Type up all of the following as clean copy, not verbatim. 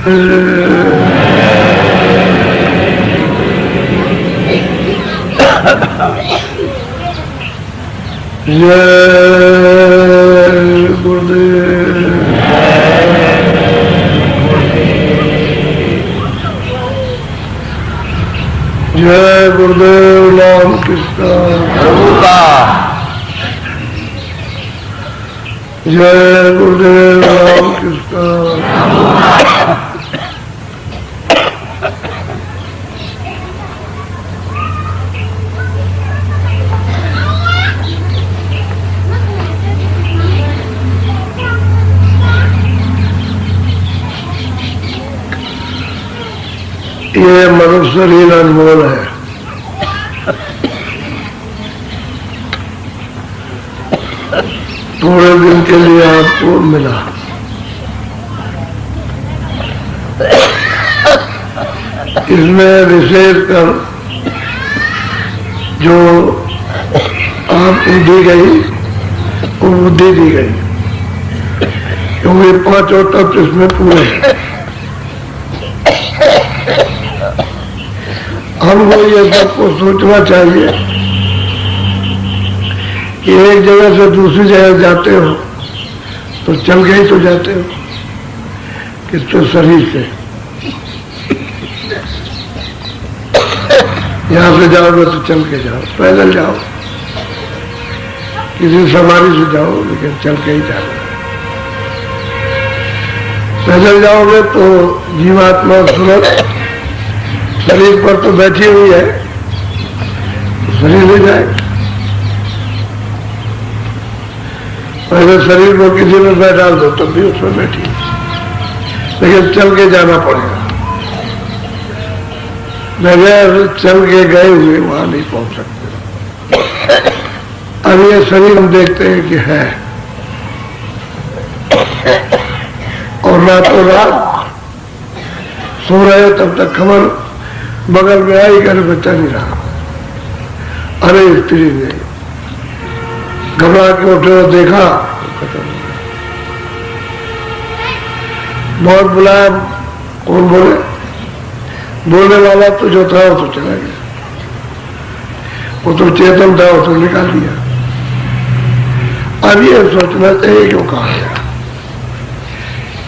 जय गुरुदेव। जय गुरुदेव राम कृष्ण। जय गुरुदेव राम कृष्ण। ये मनुष्य शरीर अनमोल है। थोड़े दिन के लिए आपको मिला। इसमें विशेष कर जो आपको दी गई वो बुद्धि दी गई, क्योंकि 5 तत्व इसमें पूरे हैं। हमको ये सबको सोचना चाहिए कि एक जगह से दूसरी जगह जाते हो तो चल के ही तो जाते हो, किसके शरीर से। यहां से जाओगे तो चल के जाओ, पैदल जाओ, किसी सवारी से जाओ, लेकिन चल के ही जाओ। पैदल जाओगे तो जीवात्मा सूरत शरीर पर तो बैठी हुई है, तो शरीर ले जाएगा। पहले शरीर को किसी में बैठा दो तब भी उसमें बैठी, लेकिन चल के जाना पड़ेगा। बगैर चल के गए हुए वहां नहीं पहुंच सकते। अब ये शरीर हम देखते हैं कि है, और रातों रात सो रहे तब तक खबर बगल में आई, घर बच्चा नहीं रहा। अरे स्त्री ने घबरा के उठे और देखा, खत्म हो गया। बहुत बुलाया, कौन बोले? बोलने वाला तो जो था वो तो चला गया, वो तो चेतन था, वो तो निकाल दिया। अब ये सोचना चाहिए क्यों कहा गया।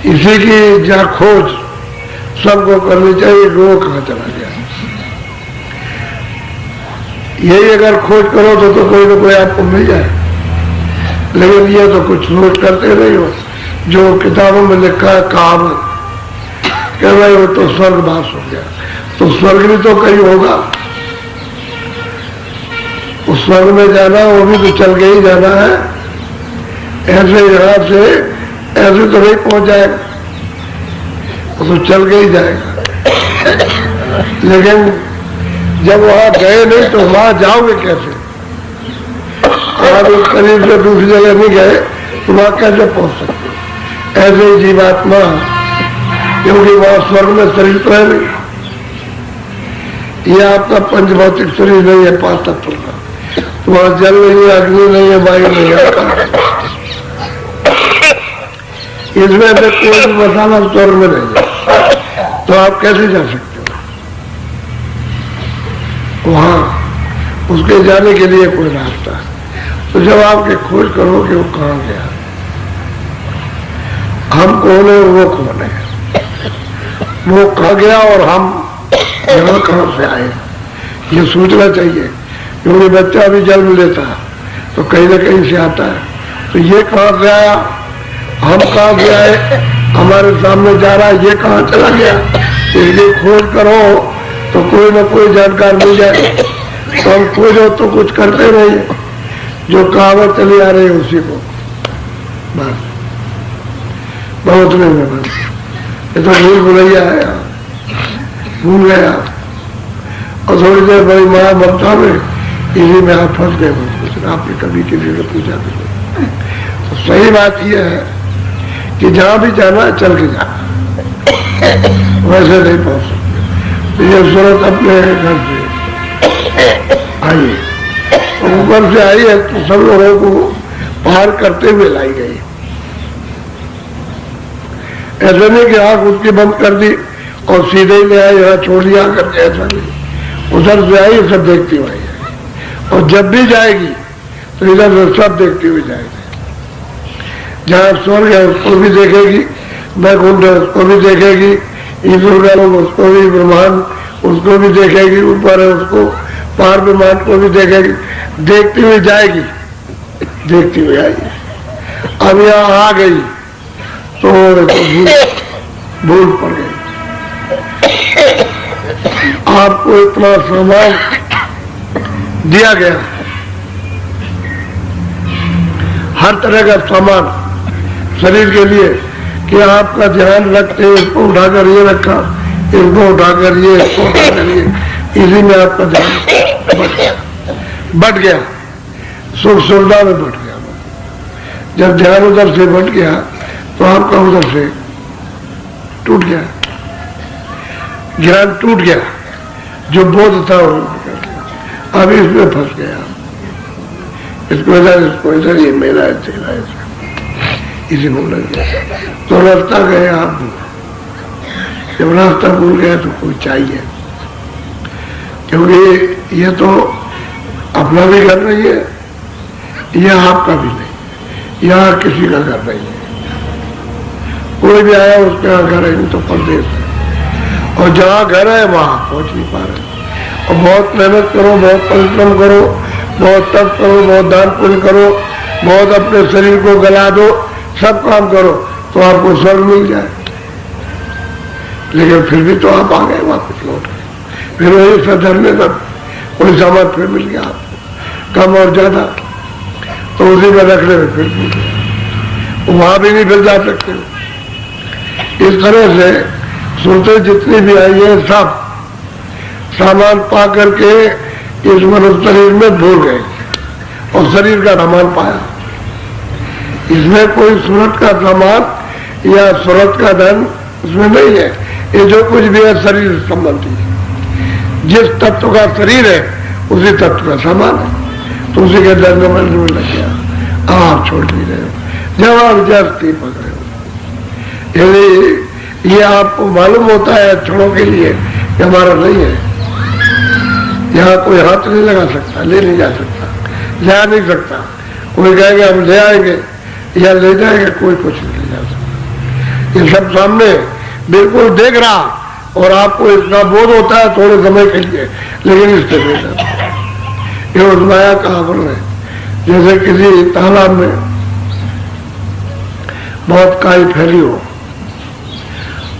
इसी की जहाँ खोज सबको करनी चाहिए कि वो कहाँ चला गया। यही अगर खोज करो तो कोई ना कोई आपको मिल जाए, लेकिन ये तो कुछ सोच करते नहीं हो। जो किताबों में लिखा है कहावत, कह रहे हो तो स्वर्गवास हो गया, तो स्वर्ग भी तो कहीं होगा। उस स्वर्ग में जाना वो भी तो चल के ही जाना है। ऐसे यहां से ऐसे तो नहीं पहुंच जाएगा, वो तो चल के ही जाएगा। लेकिन जब वहां गए नहीं तो वहां जाओगे कैसे? आप शरीर से दूसरी जगह नहीं गए तो वहां कैसे पहुंच सकते? ऐसे ही जीवात्मा, क्योंकि वहां स्वर्ग में शरीर तो है नहीं, ये आपका पंचभौतिक शरीर नहीं है 5 तत्वों का, तो वहां जल नहीं है, अग्नि नहीं है, वायु नहीं है। इसमें से कोई भी मसाला स्वर्ग में नहीं है, तो आप कैसे जा सकते हो वहां? उसके जाने के लिए कोई रास्ता। तो जब आपके खोज करो कि वो कहाँ गया, हम कौन है, वो कौन है, वो कहाँ गया और हम यहाँ कहाँ से आए, ये सोचना चाहिए। क्योंकि बच्चा भी जन्म लेता है तो कहीं ना कहीं से आता है, तो ये कहाँ से आया, हम कहाँ से आए, हमारे सामने जा रहा है, ये कहाँ चला गया। इसलिए खोज करो तो कोई ना कोई जानकार मिल जाए। तो हम खोजो तो कुछ करते नहीं, जो कहावत चली आ रही है उसी को बस बहुत नहीं है। बस ये तो भूल भुलैया है, भूल गया। और थोड़ी देर बड़ी माया ममता में इसी में आप फंस गए। बस आपने कभी किसी से पूछा नहीं। तो सही बात यह है कि जहां भी जाना है चल के जाना, वैसे नहीं पहुंच सकते। तो ये सूरत अपने घर से आई, ऊपर से आई है तो सब लोगों को पार करते हुए लाई गई। ऐसा नहीं कि आंख उसकी बंद कर दी और सीधे ही ले आए, यहाँ छोड़ दिया करके, ऐसा नहीं। उधर से आई सब देखती हुई आई, और जब भी जाएगी तो इधर से सब देखती हुई जाएगी। जहाँ स्वर्ग है उसको भी देखेगी, वैकुंठ है उसको भी देखेगी, ईश्वर है उसको भी, ब्रह्मांड उसको भी देखेगी, ऊपर है उसको, पार ब्रह्मांड को भी देखेगी, देखती हुई जाएगी, देखती हुई आएगी। अब यहाँ आ गई तो भूल पड़ गई। आपको इतना सामान दिया गया, हर तरह का सामान शरीर के लिए, कि आपका ध्यान रखते, इसको उठाकर ये रखा, इसको उठाकर ये, इसको उठाकर ये, इसी में आपका ध्यान बढ़ गया, सुख सुविधा में बढ़ गया। जब ध्यान उधर से बढ़ गया तो आपका उधर से टूट गया, ज्ञान टूट गया, जो बोध था वो निकल गया। अब इसमें फंस गया, इसको इधर ये मेरा है, तेरा है, इसी को लग गया तो रास्ता गए आप। जब रास्ता भूल गया तो कोई चाहिए, क्योंकि ये तो अपना भी घर नहीं है, यह आपका भी नहीं, यहाँ किसी का घर नहीं है। कोई भी आया उसके यहाँ घर है, नहीं तो परदेश है, और जहाँ घर है वहां पहुंच नहीं पा रहे। और बहुत मेहनत करो, बहुत परिश्रम करो, बहुत तप करो, बहुत दान पुण्य करो, बहुत अपने शरीर को गला दो, सब काम करो तो आपको स्वर्ग मिल जाए, लेकिन फिर भी तो आप आ गए वापस लौट गए। फिर वही सधरने तक कोई सामान फिर मिल गया आपको, कम और ज्यादा, तो उसी में रखने में फिर मिल गया, वहां भी नहीं फिर जा सकते। इस तरह से सुनते जितनी भी आई है सब सामान पा करके इस मनुष्य शरीर में भूल गए, और शरीर का सामान पाया। इसमें कोई सूरत का सामान या सूरत का धन इसमें नहीं है, ये जो कुछ भी है शरीर संबंधी है। जिस तत्व का शरीर है उसी तत्व का सामान है, तो उसी के दंड में लग गया। आप छोड़ नहीं रहे हो, जबरदस्ती पकड़े हो। यदि ये आपको मालूम होता है क्षणों के लिए कि हमारा नहीं है, यहाँ कोई हाथ नहीं लगा सकता, ले नहीं जा सकता, जा नहीं सकता, कोई कहेगा हम ले आएंगे या ले जाएगा, कोई कुछ नहीं ले जा सकता। ये सब सामने बिल्कुल देख रहा, और आपको इतना बोध होता है थोड़े समय के लिए, लेकिन इससे नहीं जाता। ये उस माया का आवरण है। जैसे किसी तालाब में बहुत काई फैली हो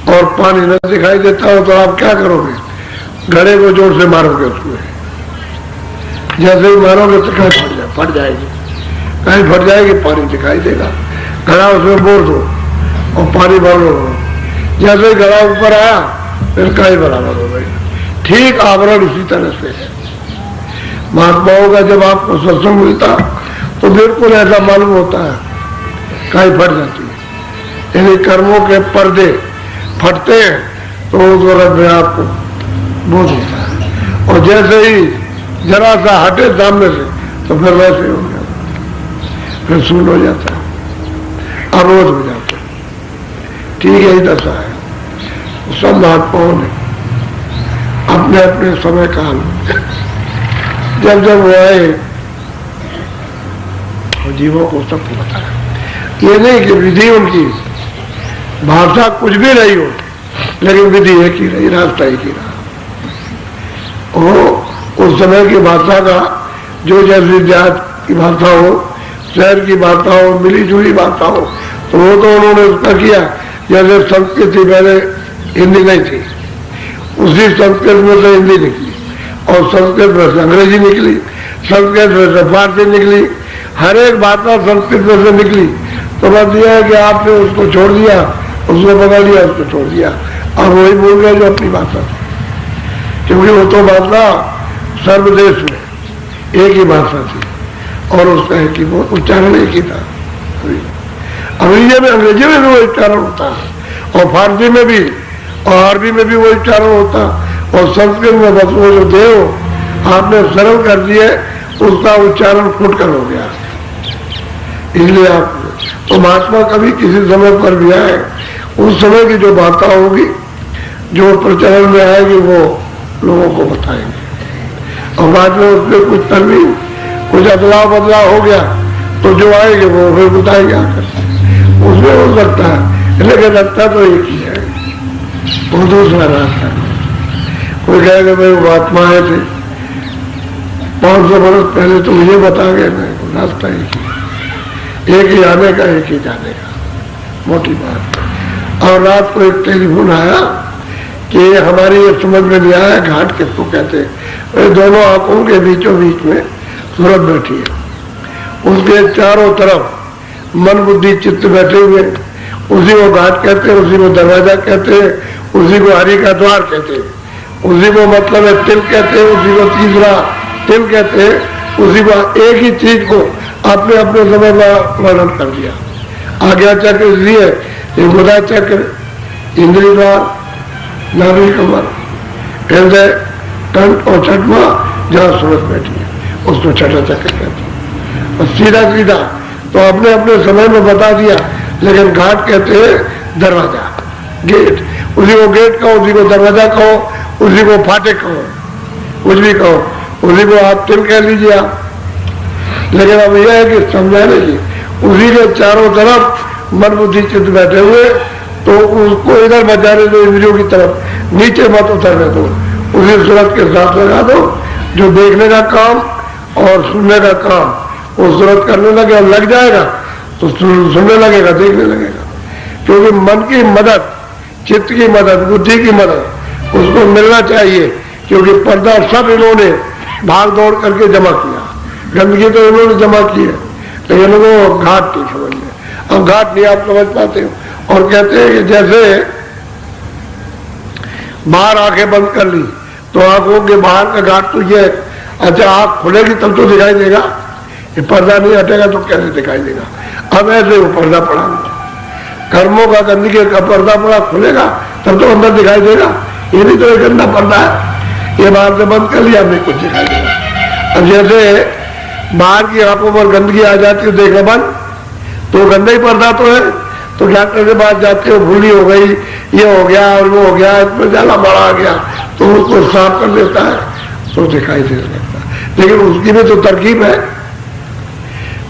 और पानी न दिखाई देता हो, तो आप क्या करोगे? घड़े को जोर से मारोगे उसमें, जैसे ही मारोगे तो कहीं फट जाएगी, कहीं फट जाएगी, पानी दिखाई देगा, घड़ा उसमें बोर दो और पानी भर लो, जैसे ही घड़ा ऊपर आया फिर कहीं बराबर हो गई। ठीक आवरण उसी तरह से है। महात्माओं का जब आपको सत्संग मिलता तो बिल्कुल ऐसा मालूम होता है, कहीं फट जाती है, यानी कर्मों के पर्दे फटते हैं तो उस वक्त में आपको बोध होता है, और जैसे ही जरा सा हटे सामने से तो फिर वैसे हो जाता, फिर शून्य हो जाता है, अवरोध हो जाता है। ठीक है, दशा है। सब महात्माओं ने अपने अपने समय काल जब जब वो आए और जीवों को सबको बताया। ये नहीं कि विधि उनकी भाषा कुछ भी रही हो, लेकिन विधि एक ही रही, रास्ता एक ही रहा। और उस समय की भाषा का जो जैसी जात की भाषा हो, शहर की भाषा हो, मिली जुली भाषा हो, तो वो तो उन्होंने उसका किया। जैसे संस्कृत थी, पहले हिंदी नहीं थी, उसी संस्कृत में से हिंदी निकली, और संस्कृत में से अंग्रेजी निकली, संस्कृत में से फारसी निकली, हर एक भाषा संस्कृत में से निकली। तो बस यह है कि आपने उसको छोड़ दिया, उसको पकड़ लिया, उसको छोड़ दिया, अब वही बोल गए जो अपनी भाषा थी, क्योंकि वो तो भाषा सर्वदेश में एक ही भाषा थी, और उसका एक ही उच्चारण एक ही था। अंग्रेजी में भी वो उच्चारण होता है, और फारसी में भी, और अरबी में भी वो उच्चारण होता, और संस्कृत में बस वो जो देव आपने सरल कर दिए, उसका उच्चारण फुटकर हो गया। इसलिए आप तो महात्मा कभी किसी समय पर भी आए, उस समय की जो बातें होगी, जो प्रचलन में आएगी, वो लोगों को बताएंगे। और बाद में उसमें कुछ तरमीम, कुछ अदला बदला हो गया तो जो आएंगे वो फिर बताएंगे आकर। उसमें हो सकता है, लेकिन लगता तो एक ही है, वो दूसरा रास्ता। कोई कहेगा भाई वो आत्मा आए थे 500 बरस पहले, तो मुझे बता गए, नहीं, रास्ता एक ही आने का, एक ही जाने का, मोटी बात। और रात को एक टेलीफोन आया कि हमारी ये समझ में नहीं आया घाट किसको कहते हैं। दोनों आंखों के बीचों बीच में सूरत बैठी है, उसके चारों तरफ मन बुद्धि चित्त बैठे हुए, उसी को घाट कहते हैं, उसी को दरवाजा कहते हैं, उसी को हरि का द्वार कहते हैं, उसी को मतलब है तिल कहते हैं, उसी को तीसरा तिल कहते हैं, उसी को एक ही चीज को अपने अपने समय में वर्णन कर दिया। आज्ञा चक्र इसलिए मुदा चक्र, इंद्रिय द्वार, नाभि कमर, हृदय, कंठ और छठवा जहाँ सूरत बैठी है उसको छठा चक्र कहते हैं। और सीधा सीधा तो अपने अपने समय में बता दिया, लेकिन घाट कहते हैं दरवाजा, गेट। उसी को गेट कहो, उसी को दरवाजा कहो, उसी को फाटक कहो, कुछ भी कहो, उसी को आप तिल कह लीजिए आप। लेकिन अब यह है कि समझाने की, उसी के चारों तरफ मन बुद्धि चित्त बैठे हुए, तो उसको इधर बचाने दो, इंद्रियों की तरफ, नीचे मत उतरने दो, उसी सूरत के साथ लगा दो। जो देखने का काम और सुनने का काम वो सूरत करने लगे और लग जाएगा तो सुनने लगेगा, देखने लगेगा। क्योंकि मन की मदद, चित्त की मदद, बुद्धि की मदद उसको मिलना चाहिए। क्योंकि पर्दा सब इन्होंने भाग दौड़ करके जमा किया, गंदगी तो इन्होंने जमा की है, लेकिन वो घाट नहीं समझ में। अब घाट नहीं आप समझ पाते हो। और कहते हैं कि जैसे बाहर आंखें बंद कर ली तो आंखों के बाहर का घाट तो ये, अच्छा आंख खुलेगी तब तो दिखाई देगा, ये पर्दा नहीं हटेगा तो कैसे दिखाई देगा। अब ऐसे वो पर्दा पड़ा, कर्मों का गंदगी का पर्दा पड़ा, खुलेगा तब तो अंदर दिखाई देगा। ये नहीं तो एक गंदा पर्दा है, ये बाहर से बंद कर लिया, हमें कुछ दिखाई देगा। अब जैसे बाहर की आंखों पर गंदगी आ जाती है, देखा बंद तो गंदा ही पर्दा तो है, तो डॉक्टर के पास जाते हो, भूली हो गई, ये हो गया और वो हो गया, इसमें ज्यादा बड़ा आ गया, तो उसको साफ कर देता है तो दिखाई दे सकता है। लेकिन उसकी भी तो तरकीब है,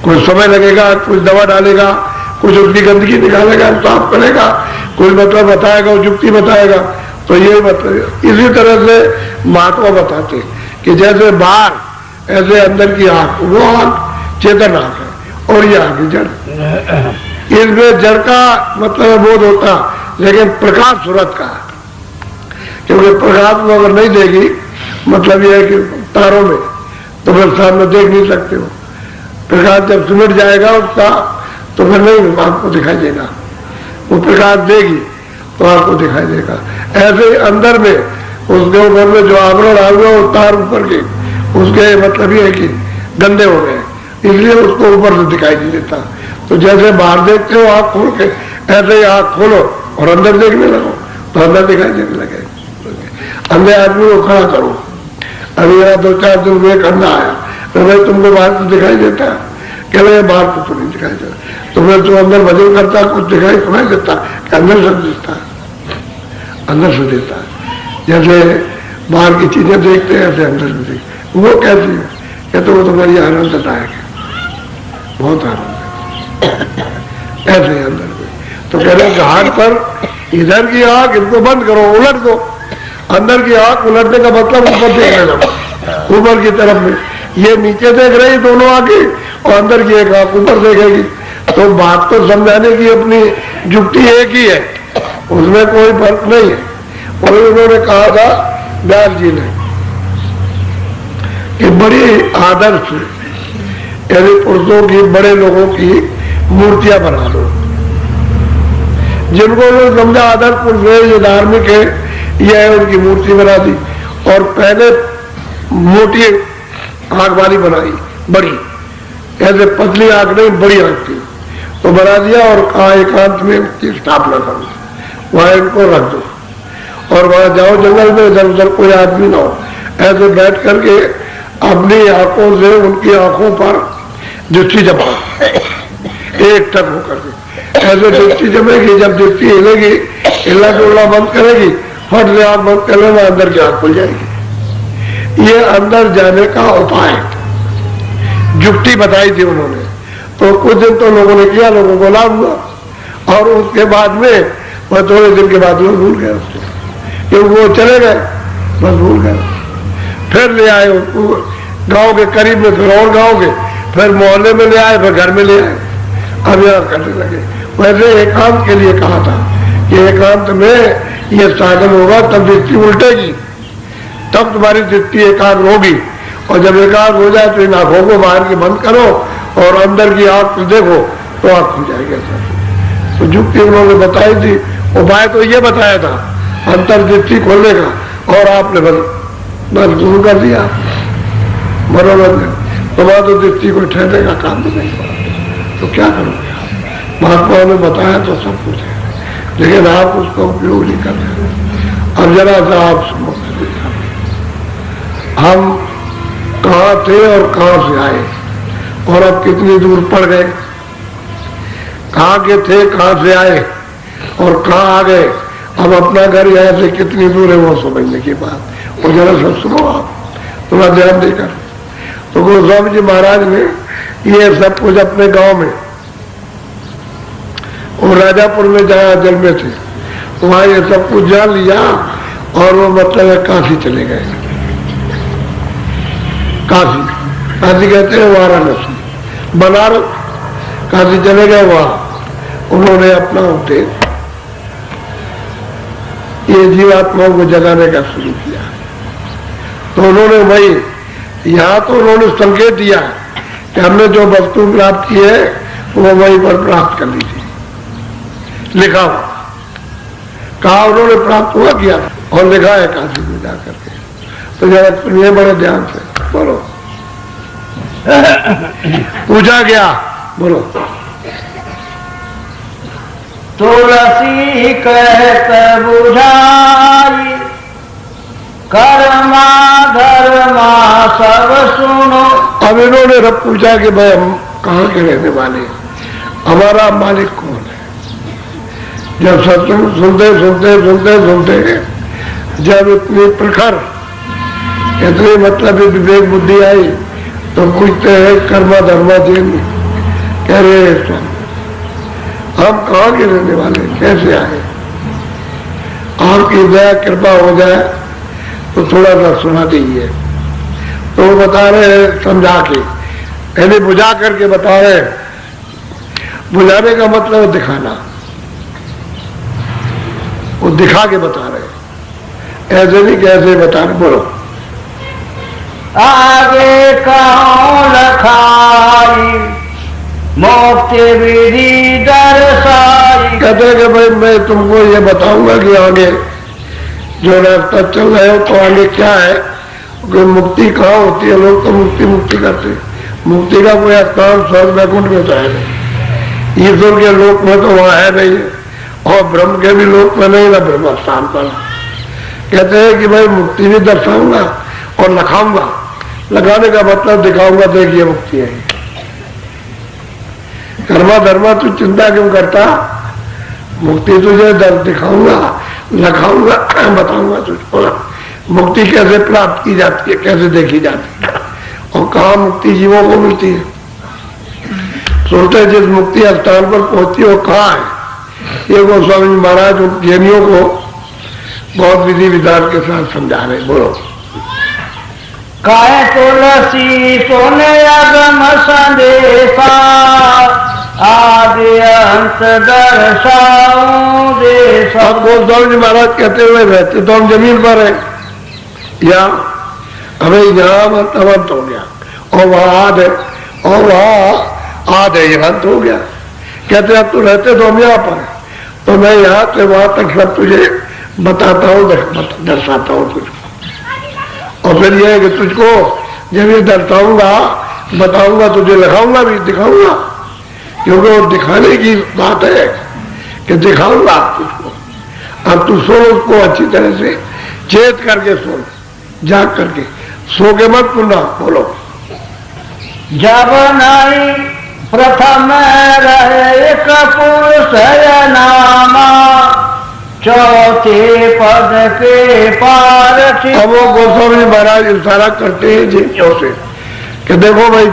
कुछ समय लगेगा, कुछ दवा डालेगा, कुछ उसकी गंदगी निकालेगा, साफ करेगा, कुछ मतलब बताएगा, युक्ति बताएगा। तो ये मतलब इसी तरह से महात्मा बताते कि जैसे बाहर ऐसे अंदर की आंख, वो आंख चेतन आंख है और ये आंख जड़, इसमें जड़ का मतलब बोध होता, लेकिन प्रकाश सूरत का, क्योंकि प्रकाश में अगर नहीं देगी मतलब यह है कि तारों में, तो फिर सामने देख नहीं सकते हो। प्रकाश जब सिमट जाएगा उसका तो फिर नहीं आपको दिखाई देगा, वो प्रकाश देगी तो आपको दिखाई देगा। ऐसे ही अंदर में उसके ऊपर में जो आवरण आ गया वो तार ऊपर के, उसके मतलब ये है कि गंदे हो गए, इसलिए उसको ऊपर से दिखाई नहीं देता। तो जैसे बाहर देखते हो आँख खोल के, ऐसे ही आँख खोलो और अंदर देखने लगो तो अंदर दिखाई देने लगे। अंधे आदमी को खड़ा करो, अभी यहाँ 2-4 दिन में एक अंधा आया, तो भाई तुमको बाहर तो दिखाई देता है, कह रहे बाहर तो नहीं दिखाई देता, तो फिर तू अंदर भजन करता कुछ दिखाई सुनाई देता कि अंदर से देता है, अंदर से देता है। जैसे बाहर की चीजें देखते हैं ऐसे अंदर से देखते। वो कैसी है, कहते वो तो बड़ी आनंददायक है, बहुत आनंद है ऐसे अंदर में। तो कह रहे घाट पर इधर की आंख इनको बंद करो, उलट दो, अंदर की आंख उलटने का मतलब ऊपर देखने लगो, ऊपर की तरफ में। ये नीचे देख रही दोनों आंखें और अंदर की एक आंख ऊपर देखेगी। तो बात तो समझाने की अपनी युक्ति एक ही है, उसमें कोई फर्क नहीं है। और उन्होंने कहा था व्यास जी ने कि बड़ी आदर्श यानी पुरुषों की, बड़े लोगों की मूर्तियां बना दो, जिनको जो समझा आदर्श पुरुष है, ये धार्मिक है, यह है, उनकी मूर्ति बना दी। और पहले मोटी आंख वाली बनाई, बड़ी, ऐसे पतली आंख नहीं, बड़ी आंख थी, तो बना दिया और कहा एकांत में इनकी स्थापना करो, वहां इनको रख दो और वहां जाओ जंगल में, इधर उधर कोई आदमी ना हो, ऐसे बैठ करके अपनी आंखों से उनकी आंखों पर दृष्टि जमाओ, एक टक होकर के। ऐसे दृष्टि जमेगी, जब दृष्टि हिलेगी, हिलना डुलना बंद करेगी, फट से आँख बंद कर लेना, अंदर की आँख खुल जाएगी। ये अंदर जाने का उपाय युक्ति बताई थी उन्होंने। तो कुछ दिन तो लोगों ने किया, लोगों को लाभ हुआ, और उसके बाद में वह थोड़े दिन के बाद लोग भूल गए उसको, क्योंकि वो चले गए, बस भूल गए। फिर ले आए उसको गांव के करीब में, फिर और गांव के, फिर मोहल्ले में ले आए, फिर घर में ले आए, अब यहाँ करने लगे। वैसे एकांत के लिए कहा था कि एकांत में ये साधन होगा, तब दृष्टि उल्टेगी, तब तुम्हारी दृष्टि एकाग्र होगी। और जब एकाग्र हो जाए तो इन आंखों को बाहर की बंद करो और अंदर की आंख देखो तो आंख खुल जाएगी। तो युक्ति उन्होंने बताई थी, उपाय तो ये बताया था अंतर्दृष्टि खोलने का, और आपने बस शुरू कर दिया मनोरंजन। तुम्हारा तो दृष्टि को ठहरने का काम भी नहीं हुआ, तो क्या करोगे? महात्माओं ने बताया तो सब कुछ है, लेकिन आप उसका उपयोग नहीं कर रहे। अब जरा सा आप सुनो, हम कहाँ थे और कहाँ से आए, और अब कितनी दूर पड़ गए। कहाँ के थे, कहाँ से आए और कहाँ आ गए, अब अपना घर यहाँ से कितनी दूर है वो समझने की बात। और जरा सब सुनो आप, थोड़ा ध्यान देकर। तो गोस्वामी जी महाराज ने ये सब कुछ अपने गांव में और राजापुर में जहाँ जन्मे थे वहां ये सब कुछ जान लिया, और वो मतलब काशी चले गए। काशी, काशी कहते हैं वाराणसी, बनारस, काशी चले गए। वहां उन्होंने अपना उद्देश्य ये जीवात्माओं को जगाने का शुरू किया। तो उन्होंने वही, यहाँ तो उन्होंने संकेत दिया कि हमने जो वस्तु प्राप्त की है वो वहीं पर प्राप्त कर ली थी, लिखा हुआ। कहा उन्होंने प्राप्त हुआ किया और लिखा है काशी में जाकर के। तो जरा सुनिए बड़े ध्यान से, बोलो। पूछा गया, बोलो। तुलसी कहत बुझाई, कर्मा धर्मा सब सुनो। अब इन्होंने रब पूछा कि भाई हम कहाँ के रहने वाले, हमारा मालिक कौन है। जब सत्संग सुनते सुनते सुनते सुनते जब इतनी प्रखर, इतनी मतलब विवेक बुद्धि आई, तो पूछते हैं कर्मा धर्मा जैन, कह रहे स्वामी हम कहाँ के रहने वाले, कैसे आए, आपकी दया कृपा हो जाए तो थोड़ा सा सुना दीजिए। तो वो बता रहे हैं समझा के, पहले बुझा करके बता रहे। बुझाने का मतलब दिखाना, वो दिखा के बता रहे, ऐसे नहीं कैसे बता रहे। बोलो। आगे कहो लखाई, मोक्ति विधि दर्शाई। कहते हैं कि भाई मैं तुमको ये बताऊंगा कि आगे जो रास्ता चल रहे हो तो आगे क्या है, कि मुक्ति कहाँ होती है। लोग तो मुक्ति मुक्ति करते हैं, मुक्ति का कोई स्थान स्वर्ग वैकुंठ में तो है नहीं, ईश्वर के लोक में तो वहां है नहीं, और ब्रह्म के भी लोक में नहीं, ना ब्रह्म स्थान पर। कहते हैं कि भाई मुक्ति भी दर्शाऊंगा और लखाऊंगा। लगाने का मतलब दिखाऊंगा, देखिए मुक्ति है। कर्मा धर्मा तू चिंता क्यों करता, मुक्ति तुझे दिखाऊंगा, लखाऊंगा, बताऊंगा तुझको मुक्ति कैसे प्राप्त की जाती है, कैसे देखी जाती है, और कहाँ मुक्ति जीवों को मिलती है। सुनते जिस मुक्ति स्थान पर पहुंचती वो कहाँ है, ये गोस्वामी महाराज ज्ञानियों को बहुत विधि विधान के साथ समझा रहे। बोलो। काय तुलसी सोने अगम संदेशा, आदि अंत दर्शाऊं देशा। अब गोस्वामी महाराज कहते हुए रहते तो हम जमीन पर है, या हमें यहाँ अंत हो गया, और वहाँ आद है, और वहाँ आद है, यहाँ अंत हो गया। कहते अब तू रहते तो हम यहाँ पर है, तो मैं यहाँ से वहां तक सब तुझे बताता हूँ, दर्शाता हूँ तुझको। और फिर यह है कि तुझको जब ये दर्शाऊंगा, बताऊंगा, तुझे लिखाऊंगा भी, दिखाऊंगा, क्योंकि वो दिखाने की बात है कि दिखाऊंगा तुझको। अब तू सो उसको अच्छी तरह से चेत करके सो, जाग करके, सो के मत सुनना। बोलो। जब नहीं प्रथम रहे एक पुरुष नामा, चौथे पद के पार। अब वो गोस्वामी महाराज इशारा करते हैं जिन्हों से कि देखो भाई,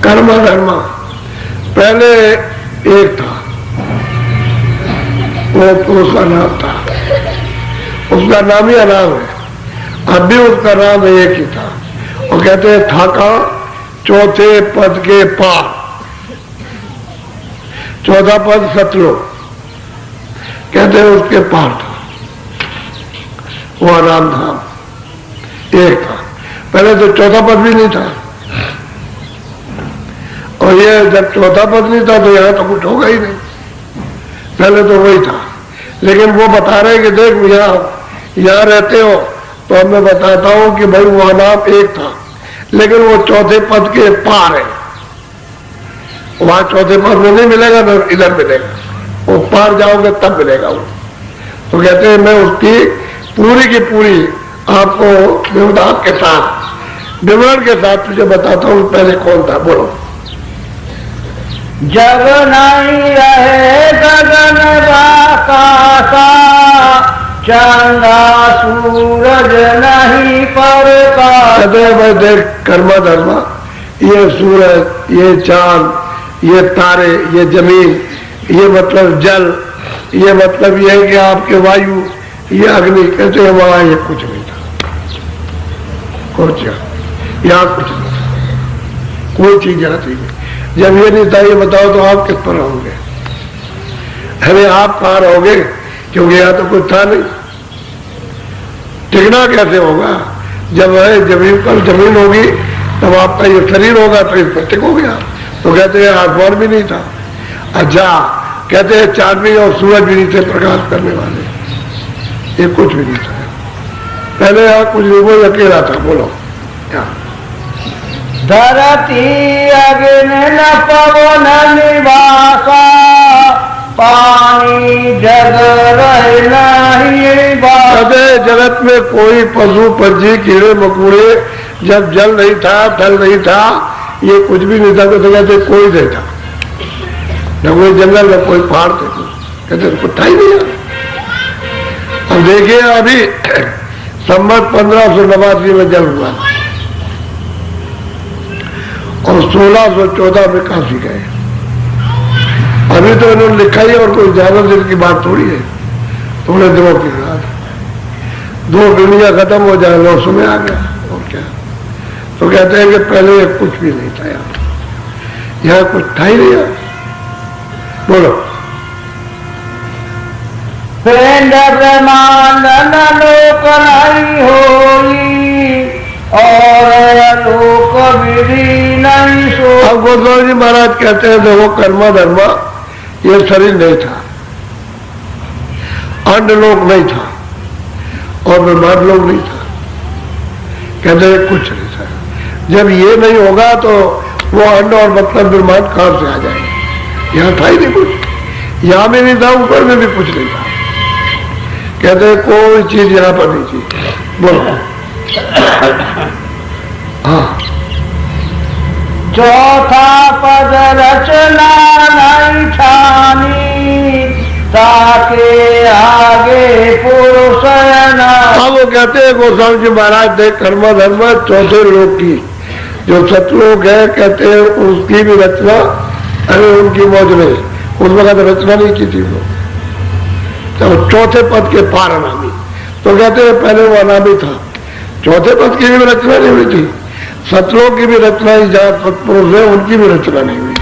कर्म धर्म पहले एक था, वो पुरुष का नाम था, उसका नाम ही अनाम है, अब भी उसका नाम एक ही था। वो कहते हैं था का चौथे पद के पार, चौथा पद सतलोक, कहते हैं उसके पार था, वो आराम धाम एक था। पहले तो चौथा पद भी नहीं था, और ये जब चौथा पद नहीं था तो यहां तो कुछ होगा ही नहीं, पहले तो वही था। लेकिन वो बता रहे कि देख यहाँ रहते हो तो मैं बताता हूं कि भाई वो नाम एक था, लेकिन वो चौथे पद के पार है, वहां चौथे पद में नहीं मिलेगा ना इधर मिलेगा, वो पार जाओगे तब मिलेगा वो। तो कहते हैं मैं उसकी पूरी की पूरी आपको विवरण के साथ तुझे बताता हूं पहले कौन था। बोलो। जब नहीं रहे गगन आकाशा, चंदा सूरज नहीं प्रकाश। कहते भाई देख, कर्मा धर्मा, ये सूरज, ये चांद, ये तारे, ये जमीन, ये मतलब जल, ये मतलब ये है कि आपके वायु, ये अग्नि, कहते हैं वहां ये कुछ नहीं था, कुछ यहाँ कुछ नहीं था, कोई चीज यहाँ थी। जब ये नहीं था, ये बताओ तो आप किस पर रहोगे? अरे आप कहाँ रहोगे, क्योंकि यहाँ तो कुछ था नहीं। टिकना कैसे होगा? जब है जमीन पर जमीन होगी तब आपका ये शरीर होगा तो इस पर टिकोगे आप। तो कहते हैं आसमान भी नहीं था। अच्छा, कहते हैं चांद भी और सूरज भी नहीं थे प्रकाश करने वाले, ये कुछ भी नहीं था पहले, यहाँ कुछ नहीं, वो अकेला था। बोलो क्या? धरती अग्नि न पवन निवासा, पानी जग रहे नहीं बासा। जगत में कोई पशु पंछी कीड़े मकोड़े, जब जल नहीं था, थल नहीं था, ये कुछ भी नहीं था, तो कहते कोई नहीं था, न कोई जंगल न कोई पहाड़ थे, कहते कुछ था ही नहीं। अब देखिए अभी संवत 1589 में जन्म हुआ और 1614 में काशी गए। अभी तो इन्होंने लिखा ही, और कोई ज्यादा दिन की बात थोड़ी है, थोड़े दिनों की बात। 2 दुनिया खत्म हो जाए, 900 में आ गया, और क्या। तो कहते हैं कि पहले कुछ भी नहीं था यहाँ कुछ था ही नहीं। बोलो। पिंड ब्रह्मांड लोक नहीं होई, और लोक विधि नहीं सो। अब गोस्वामी जी महाराज कहते हैं देखो, कर्मा धर्मा, ये शरीर नहीं था, अन्य लोक नहीं था, और ब्रह्मांड लोक नहीं था, कहते हैं कुछ नहीं था। जब ये नहीं होगा तो वो अन्य और मतलब ब्रह्मांड कहां से आ जाएगा? यहाँ था ही नहीं कुछ, यहाँ भी नहीं था, ऊपर में भी कुछ नहीं था, कहते हैं कोई चीज यहाँ पर नहीं थी। बोलो। हाँ। चौथा पद रचना नहीं ठानी, ताके आगे पुरुष न। हाँ, वो कहते हैं गोस्वामी जी महाराज देख, कर्म धर्म चौथे लोक की जो सतलोक है, कहते हैं उसकी भी रचना, अरे उनकी मौज नहीं, उस वक्त रचना नहीं की थी वो, तो चौथे पद के पार अनामी। तो कहते हैं पहले वो अनामी था, चौथे पद की भी रचना नहीं हुई थी, सतलोक की भी रचना ही, जहाँ सतपुरुष है उनकी भी रचना नहीं हुई।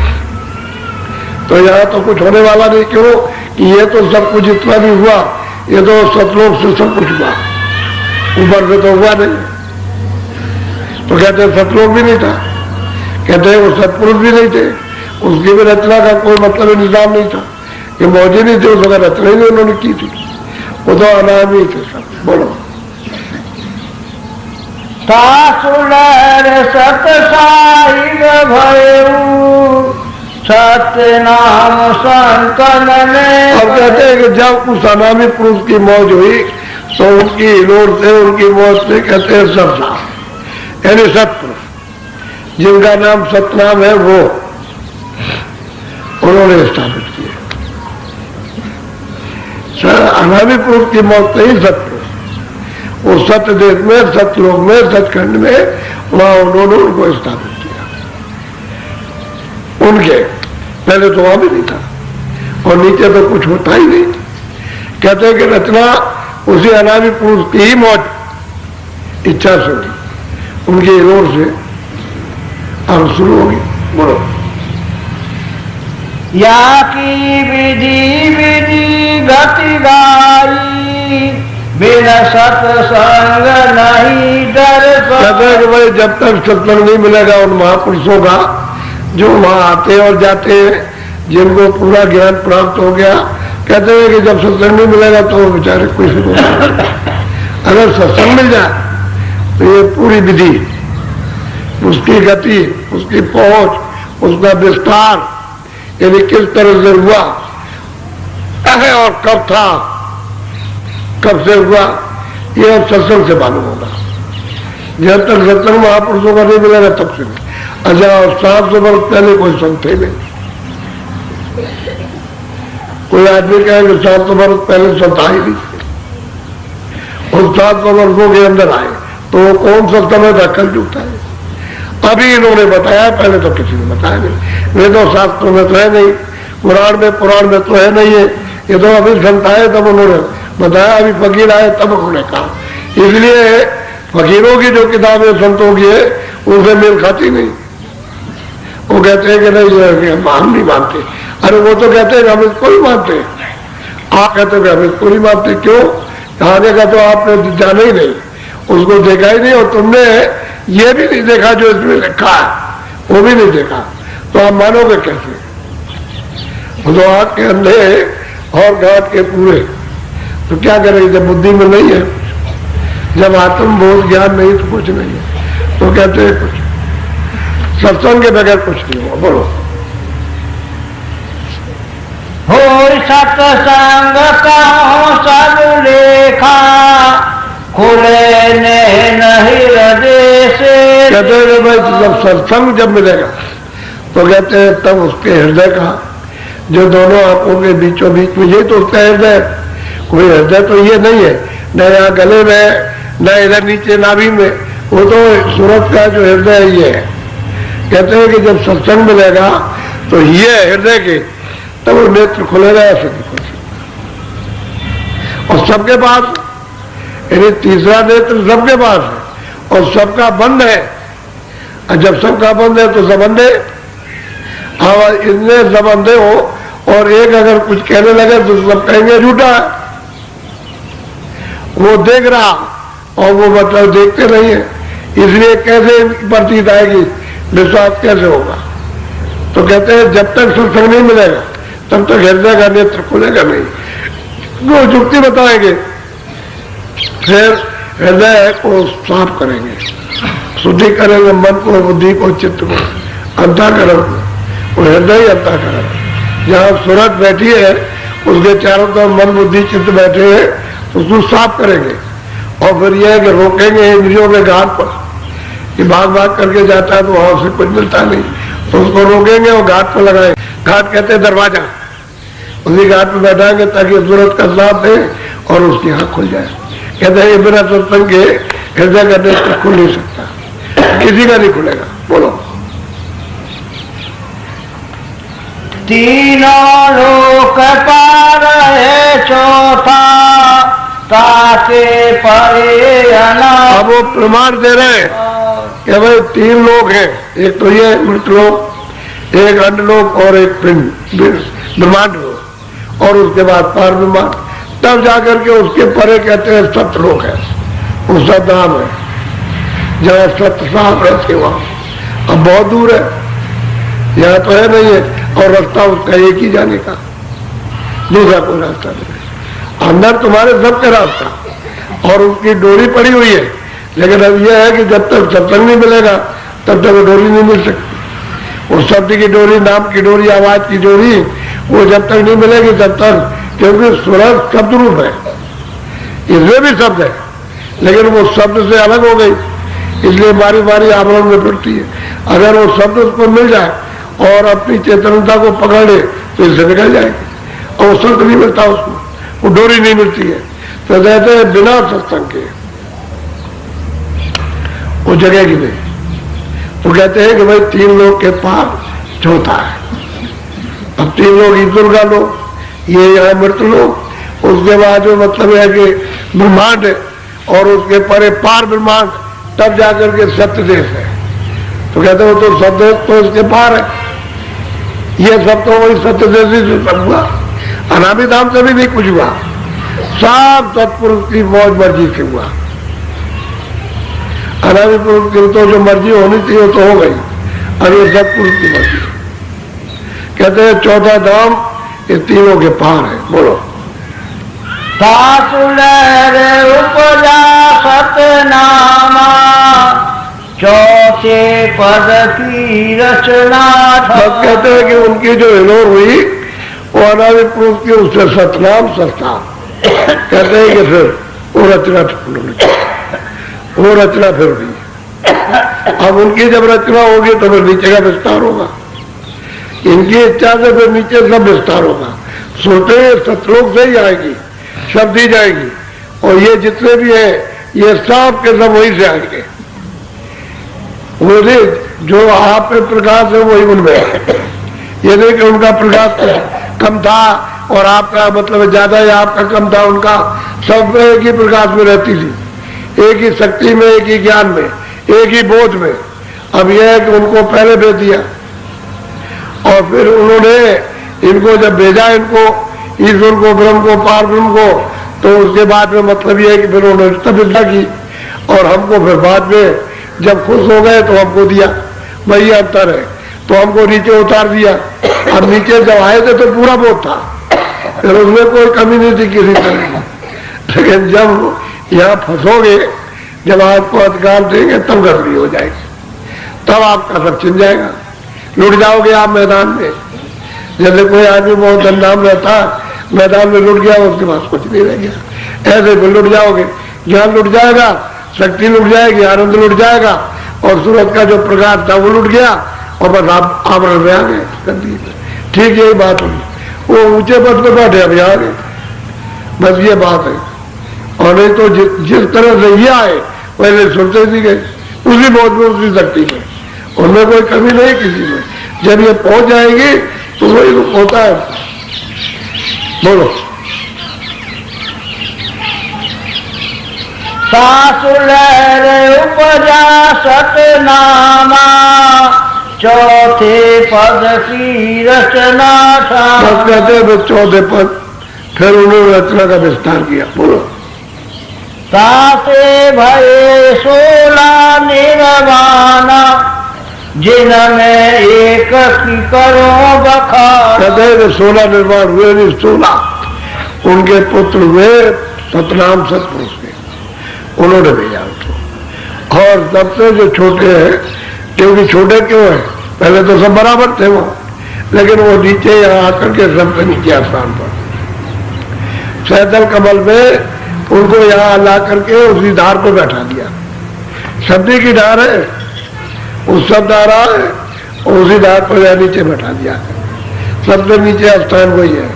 तो यहाँ तो कुछ होने वाला नहीं, क्यों कि ये तो सब कुछ इतना भी हुआ, ये तो सतलोक से सब कुछ हुआ, ऊपर से तो हुआ नहीं। तो कहते हैं सतलोक भी नहीं था, कहते हैं वो सतपुरुष भी नहीं थे, उसकी भी रचना का कोई मतलब निजाम नहीं था, ये मौज ही नहीं थे, उस वक्त रचना ही नहीं उन्होंने की थी, वो तो अनामी थे सब। बोलो। तासुलर सत साहिब भयऊ, सत्य नाम संतन में। अब कहते हैं कि जब उस अनामी पुरुष की मौज हुई तो उनकी लोर से, उनकी मौज से कहते हैं सब साफ, यानी सत्पुरुष। जिनका नाम सतनाम है वो उन्होंने स्थापित किया। अनादि पुरुष की मौत नहीं सत्य, वो सत्य देश में, सत्यलोक में, सचखंड में, वहां उन्होंने उनको स्थापित किया। उनके पहले तो वहां भी नहीं था और नीचे तो कुछ होता ही नहीं। कहते हैं कि रचना उसी अनादि पुरुष की ही मौत इच्छा से हुई, उनकी ओर से और शुरू होगी। बोलो। या की विधि विधि गति गाई, बिना सत्संग नहीं डर। कहते हैं कि भाई जब तक सत्संग नहीं मिलेगा उन महापुरुषों का जो वहां आते और जाते हैं, जिनको पूरा ज्ञान प्राप्त हो गया, कहते हैं कि जब सत्संग नहीं मिलेगा तो वो बेचारे कुछ नहीं। अगर सत्संग मिल जाए तो ये पूरी विधि, उसकी गति, उसकी पहुंच, उसका विस्तार, यानी किस तरह से हुआ है और कब था, कब से हुआ, ये अब सत्संग से मालूम होगा। जब तक सत्संग महापुरुषों का नहीं मिलेगा तब से नहीं। अच्छा, और 700 वर्ष पहले कोई संत थे नहीं। कोई आदमी कहे कि 700 वर्ष पहले संत आए नहीं, और 700 वर्षों के अंदर आए, तो वो कौन सा समय था? कल जुगता है। अभी इन्होंने बताया, पहले तो किसी ने बताया नहीं। तो शास्त्रों में तो है नहीं, पुराण में तो है नहीं है। ये तो अभी संत आए तब उन्होंने बताया, अभी फकीर आए तब उन्होंने कहा। इसलिए फकीरों की जो किताबें संतों की है उनसे मेल खाती नहीं। वो कहते हैं कि नहीं हम नहीं मानते। अरे वो तो कहते हैं हम इसको ही मानते। आप कहते हैं हम इसको नहीं मानते। क्यों? आगे का तो आपने जाना ही नहीं, उसको देखा ही नहीं, और तुमने ये भी नहीं देखा जो इसमें लिखा है, वो भी नहीं देखा, तो आप मानोगे कैसे? तो आँख के अंधे और गांठ के पूरे, तो क्या करेंगे जब बुद्धि में नहीं है, जब आत्मबोध ज्ञान नहीं तो कुछ नहीं है। तो कहते हैं कुछ सत्संग के बगैर कुछ नहीं हुआ। बोलो। हो सत्संग कहो सब लेखा, खुले नहीं हृदय से। कहते हैं भाई जब सत्संग जब मिलेगा तो कहते हैं तब उसके हृदय का, जो दोनों आंखों के बीचों बीच में, ये तो उसका हृदय। कोई हृदय तो ये नहीं है, न यहाँ गले में, न इधर नीचे नाभि में, वो तो सूरज का जो हृदय है ये है। कहते हैं कि जब सत्संग मिलेगा तो ये हृदय के, तब वो नेत्र खुलेगा, ऐसे नहीं खुल सकता। और सबके पास, यानी तीसरा नेत्र सबके पास है और सबका बंद है। और जब सबका बंद है तो सब अंधे। अब इतने सब अंधे हो और एक अगर कुछ कहने लगे तो सब कहेंगे झूठा है। वो देख रहा और वो मतलब देखते नहीं है, इसलिए कैसे प्रतीत आएगी, विश्वास कैसे होगा? तो कहते हैं जब तक सत्संग नहीं मिलेगा तब तक हृदय का नेत्र खुलेगा नहीं। वो युक्ति बताएंगे, फिर हृदय को साफ करेंगे, शुद्धि करेंगे, मन को, बुद्धि को, चित्त को, अंतःकरण को। वो हृदय ही अंतःकरण, जहाँ सूरज बैठी है उसके चारों तरफ मन, बुद्धि, चित्त बैठे हैं, उसको साफ करेंगे। और फिर यह है कि रोकेंगे इंद्रियों के घाट पर, कि भाग भाग करके जाता है तो वहां से कुछ मिलता नहीं, तो उसको रोकेंगे और घाट पर लगाएंगे। घाट कहते हैं दरवाजा, उसी घाट पर बैठाएंगे ताकि सूरज का साथ दे और उसकी आंख खुल जाए। कहते हैं बिना सत्संग के हृदय का नेत्र खुल नहीं सकता, किसी का नहीं खुलेगा। बोलो। तीनों लोक पार है चौथा, ताके परे अना। अब वो प्रमाण दे रहे हैं कि भाई 3 लोग हैं, एक तो ये मृत लोक, एक अंड लोक और एक ब्रह्मांड लोक, और उसके बाद पार ब्रह्मांड। तब जाकर के उसके परे कहते हैं सतलोक है, वो सतधाम है, जहाँ सत्य साफ रहते वहां। अब बहुत दूर है, यहाँ तो है नहीं है, और रास्ता उसका एक ही जाने का, दूसरा कोई रास्ता नहीं। अंदर तुम्हारे सबका रास्ता और उसकी डोरी पड़ी हुई है, लेकिन अब यह है कि जब तक सत्संग नहीं मिलेगा तब तक वो डोरी नहीं मिल सकती। उस शब्द की डोरी, नाम की डोरी, आवाज की डोरी, वो जब तक नहीं मिलेगी तब तक, क्योंकि सूरज शब्द रूप है, इसमें भी शब्द है, लेकिन वो शब्द से अलग हो गई, इसलिए बारी बारी आवरण में फिरती है। अगर वो शब्द उसको मिल जाए और अपनी चेतनता को पकड़ ले तो इससे निकल जाएगी। और शब्द नहीं मिलता उसको, वो डोरी नहीं मिलती है, तो कहते हैं बिना सत्संग के वो जगह की नहीं। वो कहते हैं कि भाई 3 लोग के पार चौथा है। अब 3 लोग ईश्वर का लोग, ये यहाँ मृत लोग, उसके बाद जो मतलब है कि ब्रह्मांड है, और उसके परे पार ब्रह्मांड, तब जाकर के सत्य देश है। तो कहते हो तो सत्य तो इसके पार है। ये सब तो वही सत्य देश से सब हुआ, अनादि धाम से भी नहीं कुछ हुआ, सब सत्पुरुष की मौज मर्जी से हुआ। अनादि पुरुष की तो जो मर्जी होनी थी वो तो हो गई, और ये सत्पुरुष की मर्जी। कहते हैं चौथा धाम ये तीनों के पार है। बोलो। सासुलर उपजा सतनामा, चौथे पद की रचना। सब कहते हैं कि उनकी जो हिलोर हुई वो अनादि पुरुष की उससे सतनाम सस्ता। कहते हैं कि फिर वो रचना वो रचना फिर हुई। अब उनकी जब रचना होगी तो फिर नीचे का विस्तार होगा। इनकी इच्छा से फिर नीचे सब विस्तार होगा। सोते सतलोक से ही आएगी, शब्द ही जाएगी, और ये जितने भी है ये सब के सब वही से आएंगे। वो जो आप में प्रकाश है वही उनमें है। ये नहीं कि उनका प्रकाश कम था और आपका मतलब ज्यादा या आपका कम था, उनका सब एक ही प्रकाश में रहती थी, एक ही शक्ति में, एक ही ज्ञान में, एक ही बोध में। अब यह है कि उनको पहले भेज दिया और फिर उन्होंने इनको जब भेजा, इनको ईश्वर को, ब्रह्म को, पार ब्रह्म को, तो उसके बाद में मतलब यह है कि फिर उन्होंने तपस्या की और हमको फिर बाद में जब खुश हो गए तो हमको दिया। वही अंतर है। तो हमको नीचे उतार दिया। अब नीचे जब आए थे तो पूरा बोध था, फिर उसमें कोई कमी नहीं थी किसी तरह की। लेकिन जब यहाँ फंसोगे, जब आपको अधिकार देंगे तब गड़बड़ी हो जाएगी, तब आपका सब छिन जाएगा, लुट जाओगे आप मैदान में। जैसे कोई आदमी बहुत धनधाम रहता, मैदान में लुट गया, उसके पास कुछ नहीं रह गया। ऐसे भी लुट जाओगे, ज्ञान लुट जाएगा, शक्ति लुट जाएगी, आनंद लुट जाएगा, और सूरज का जो प्रकाश था वो लुट गया, और बस आप आवरण में आ गए। ठीक यही बात हुई। वो ऊंचे पद पे बैठे, अभी आ गए, बस ये बात है। और नहीं तो जिस तरह से ये आए पहले सुनते भी गए, उसी बोध में, उसी शक्ति में, उनमें कोई कमी नहीं किसी में। जब ये पहुंच जाएंगे तो वही होता है। बोलो। सासुलर उपजा सतनामा, चौथे पद की रचना। बस कहते हैं चौथे पद, फिर उन्होंने रचना का विस्तार किया। बोलो। सासे भये 16 निर्वाणा, जिनमें एक की करो बखान। कहते हैं 16 निर्माण हुए, नहीं 16 उनके पुत्र हुए सतनाम सतपुरुष के, उन्होंने भेजा उसको। और सबसे जो छोटे हैं, क्योंकि छोटे क्यों है, पहले तो सब बराबर थे वो, लेकिन वो नीचे यहाँ आकर के सबसे नीचे स्थान पर सैदल कमल में उनको यहाँ ला करके उसी धार पर बैठा दिया। शब्दी की धार है, उस सब धार है, और उसी धार पर यहाँ नीचे बैठा दिया। सबसे नीचे स्थान वही है,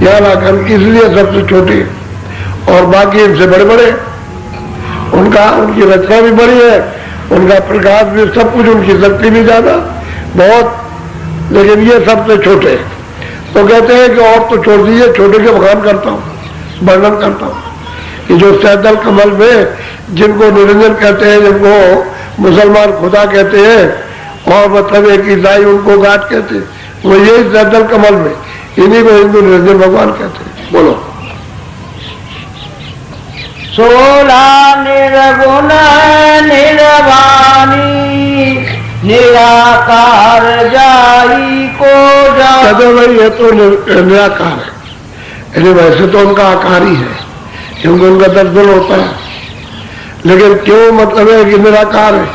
यहाँ लाकर, इसलिए सबसे छोटी, और बाकी इनसे बड़े बड़े। उनकी रचना भी बड़ी है, उनका प्रकाश भी, सब कुछ, उनकी शक्ति भी ज्यादा बहुत, लेकिन ये सबसे छोटे। तो कहते हैं कि और तो छोड़ दीजिए, छोटे के बखान करता हूँ, वर्णन करता हूँ कि जो सैदल कमल में जिनको निरंजन कहते हैं, जिनको मुसलमान खुदा कहते हैं, और मतलब एक ईसाई उनको गाट कहते हैं, वो यही सैदल कमल में, इन्हीं को हिंदू निरंजन भगवान कहते हैं। बोलो। 16 निर्गुण निर्वाणी, निराकार जाई को जा। कहते भाई ये तो निराकार है, यानी वैसे तो उनका आकार ही है, क्योंकि उनका दर्शन होता है, लेकिन क्यों मतलब है कि निराकार है?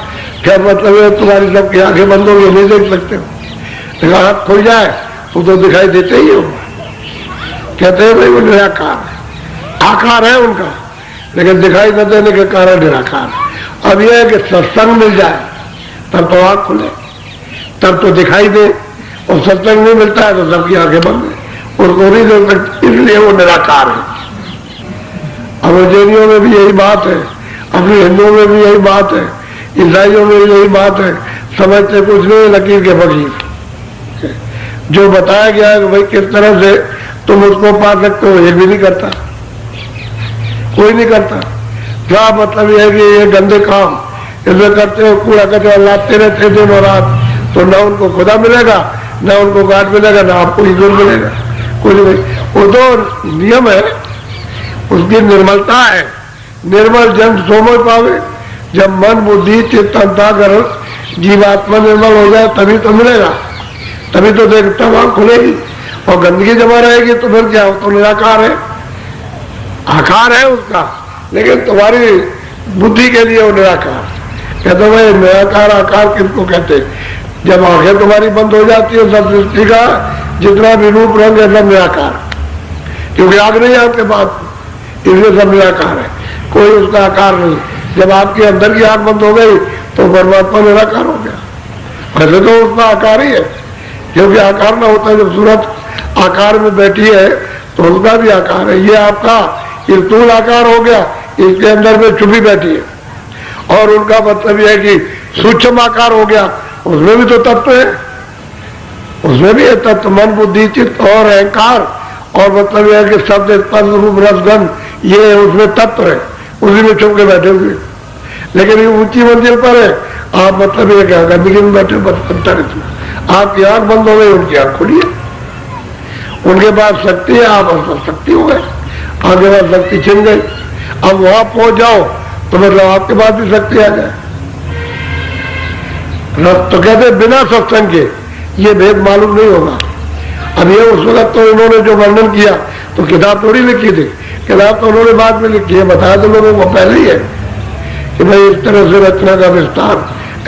क्या मतलब है तुम्हारी सबकी आंखें बंद होगी, नहीं देख सकते हो, लेकिन हाथ खुल जाए तो दिखाई देते ही हो। कहते हैं भाई वो निराकार है, आकार है उनका, लेकिन दिखाई न देने के कारण निराकार है। अब यह है कि सत्संग मिल जाए तब तो आंख खुले, तब तो दिखाई दे, और सत्संग नहीं मिलता है तो सबकी आंखें बंद है, उनको नहीं देख सकती, इसलिए वो निराकार है। अब जैनियों में भी यही बात है, अपने हिंदुओं में भी यही बात है, ईसाइयों में भी यही बात है, समझते कुछ नहीं, लकीर के फकीर। जो बताया गया है कि भाई किस तरह से तुम उसको पा सकते हो, ये भी नहीं करता, कोई नहीं करता। क्या मतलब यह है कि ये गंदे काम इसमें करते हो, कूड़ा कचरा लाते रहते दिन और रात, तो ना उनको खुदा मिलेगा, ना उनको गार्ड मिलेगा, ना आपको ईश्वर मिलेगा, कोई नहीं। वो तो नियम है, उसकी निर्मलता है। निर्मल जन सोमय पावे, जब मन बुद्धि चित्त अंतःकरण जीवात्मा निर्मल हो जाए तभी तो मिलेगा, तभी तो देखता वहां खुलेगी। और गंदगी जमा रहेगी तो फिर क्या हो, तो निराकार है, आकार है उसका, लेकिन तुम्हारी बुद्धि के लिए वो निराकार। कहते भाई निराकार आकार किसको कहते? जब आंखें तुम्हारी बंद हो जाती है सब सृष्टि का जितना भी रूप रंग है सब निराकार, क्योंकि आग नहीं है आपके पास, इसलिए सब निराकार है, कोई उसका आकार नहीं। जब आपके अंदर की आंख बंद हो गई तो परमात्मा निराकार हो गया। वैसे तो उसका आकार ही है, क्योंकि आकार ना होता है, जब सूरत आकार में बैठी है तो उसका भी आकार है। ये आपका स्थूल आकार हो गया, इसके अंदर में छुपी बैठी है। और उनका मतलब यह है कि सूक्ष्म आकार हो गया, उसमें भी तो तत्व है, उसमें भी है तत्व, मन बुद्धि चित्त और अहंकार। और मतलब यह है कि शब्द स्पर्श रूप रसगंध, ये उसमें तत्व है, उसी में छुप के बैठे हुए। लेकिन ये ऊंची मंजिल पर है, आप मतलब ये क्या गंदगी में बैठे, पत्थर इसमें आपकी आंख बंद हो गई, उनकी आंख खुली है, उनके पास शक्ति है, आप शक्ति हो गए, आपके पास शक्ति छिन गई। अब वहां पहुंच जाओ तो मतलब आपके पास भी शक्ति आ जाए। तो कहते बिना सत्संग के ये भेद मालूम नहीं होगा। अब ये उस वक्त तो इन्होंने जो वर्णन किया तो किताब थोड़ी लिखी थी, किताब तो उन्होंने बाद में लिखी है, बताया तो लोगों को पहले ही है कि भाई इस तरह से रचना का विस्तार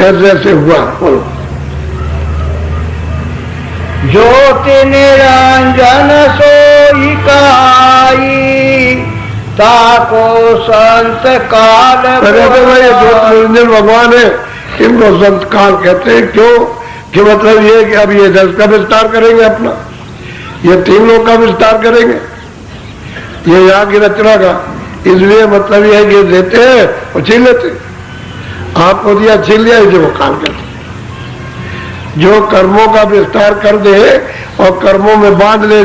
ऐसे ऐसे हुआ। बोलो। ज्योति निरंजन सोई काई, ताको संत काल। ज्योति निरंजन भगवान है, इनको संत काल कहते हैं। क्यों? कि मतलब ये कि अब ये जस का विस्तार करेंगे, अपना ये 3 लोग का विस्तार करेंगे, ये यहाँ की रचना का। इसलिए मतलब ये है कि देते हैं और छीन लेते, आपको दिया छीन लिया, इसे वो काल कहते। जो कर्मों का विस्तार कर दे और कर्मों में बांध ले,